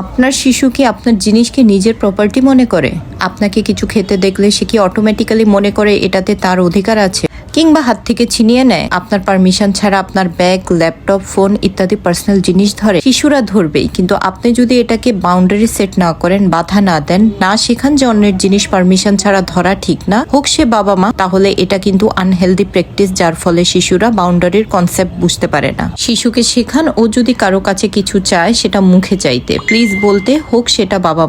আপনার শিশু কি আপনার জিনিসকে নিজের প্রপার্টি মনে করে? আপনাকে কিছু খেতে দেখলে সে কি অটোমেটিক্যালি মনে করে এটাতে তার অধিকার আছে, কিংবা হাত থেকে ছিনিয়ে নেয় আপনার পারমিশন ছাড়া আপনার ব্যাগ, ল্যাপটপ, ফোন ইত্যাদি পার্সোনাল জিনিস ধরে? শিশুরা ধরবেই, কিন্তু আপনি যদি এটাকে বাউন্ডারি সেট না করেন, বাধা না দেন, না শেখান যে অন্যের জিনিস পারমিশন ছাড়া ধরা ঠিক না, হোক সে বাবা মা, তাহলে এটা কিন্তু আনহেলদি প্র্যাকটিস, যার ফলে শিশুরা বাউন্ডারির কনসেপ্ট বুঝতে পারে না। শিশুকে শেখান ও যদি কারো কাছে কিছু চায় সেটা মুখে চাইতে, প্লিজ বলতে, হোক সেটা বাবা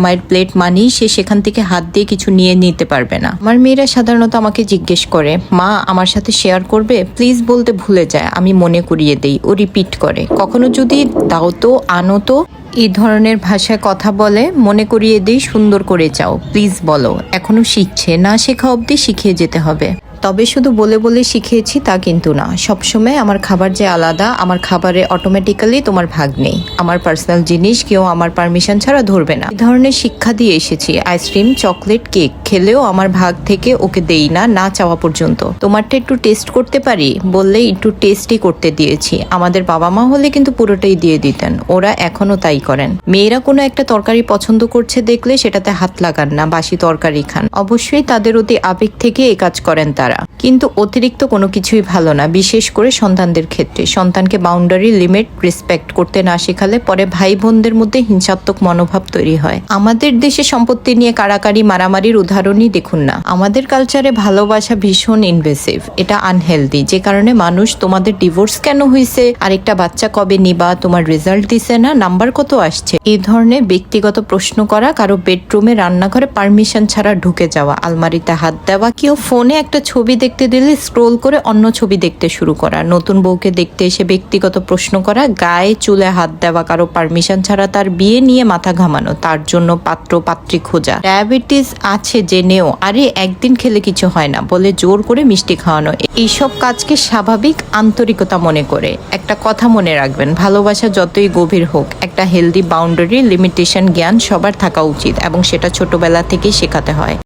মায়ের প্লেট মানেই সে সেখান থেকে হাত দিয়ে কিছু নিয়ে নিতে পারবে না। আমার মেয়েরা সাধারণত আমাকে জিজ্ঞেস করে, মা আমার সাথে শেয়ার করবে? প্লিজ বলতে ভুলে যায়, আমি মনে করিয়ে দেই, ও রিপিট করে। কখনো যদি দাও তো, আনো তো, এই ধরনের ভাষায় কথা বলে, মনে করিয়ে দিই সুন্দর করে চাও, প্লিজ বলো। এখনো শিখছে, না শেখা অবধি শিখিয়ে যেতে হবে। তবে শুধু বলে বলে শিখিয়েছি তা কিন্তু না। সবসময় আমার খাবার যে আলাদা, আমার খাবারে অটোমেটিক্যালি তোমার ভাগ নেই, আমার পার্সোনাল জিনিস কেউ আমার পারমিশন ছাড়া ধরবে না, এই ধরনের শিক্ষা দিয়ে এসেছি। আইসক্রিম, চকলেট, কেক খেলেও আমার ভাগ থেকে ওকে দেই না, না চাওয়া পর্যন্ত। তোমারটা একটু টেস্ট করতে পারি বললে একটু টেস্টই করতে দিয়েছি। আমাদের বাবা মা হলে কিন্তু পুরোটাই দিয়ে দিতেন, ওরা এখনো তাই করেন। মেয়েরা কোনো একটা তরকারি পছন্দ করছে দেখলে সেটাতে হাত লাগান না, বাসি তরকারি খান। অবশ্যই তাদের অতি আবেগ থেকে এই কাজ করেন তারা, কিন্তু অতিরিক্ত কোনো কিছুই ভালো না, বিশেষ করে সন্তানদের ক্ষেত্রে। সন্তানকে বাউন্ডারি, লিমিট রেসপেক্ট করতে না শেখালে পরে ভাই বোনদের মধ্যে হিংসাত্মক মনোভাব তৈরি হয়। আমাদের দেশে সম্পত্তি নিয়ে কাড়াকাড়ি, মারামারির উদাহরণই দেখুন না। আমাদের কালচারে ভালোবাসা ভীষণ ইনভেসিভ, এটা আনহেলদি, যে কারণে মানুষ তোমাদের ডিভোর্স কেন হয়েছে, আরেকটা বাচ্চা কবে নিবা, তোমার রেজাল্ট দিছে না, নাম্বার কত আসছে, এই ধরনের ব্যক্তিগত প্রশ্ন করা, কারো বেডরুমে, রান্নাঘরে পারমিশন ছাড়া ঢুকে যাওয়া, আলমারিতে হাত দেওয়া, কেউ ফোনে একটা ছবি দেখতে দিলে স্ক্রোল করে অন্য ছবি দেখতে শুরু করা, নতুন বউকে দেখতে এসে ব্যক্তিগত প্রশ্ন করা, গায়ে চুলে হাত দেওয়া, কারো পারমিশন ছাড়া তার বিয়ে নিয়ে মাথা ঘামানো, তার জন্য পাত্র পাত্রী খোঁজা, ডায়াবেটিস আছে জেনেও আরে একদিন খেলে কিছু হয় না বলে জোর করে মিষ্টি খাওয়ানো, এইসব কাজকে স্বাভাবিক আন্তরিকতা মনে করে। একটা কথা মনে রাখবেন, ভালোবাসা যতই গভীর হোক, একটা হেলদি বাউন্ডারি, লিমিটেশন জ্ঞান সবার থাকা উচিত, এবং সেটা ছোটবেলা থেকেই শেখাতে হয়।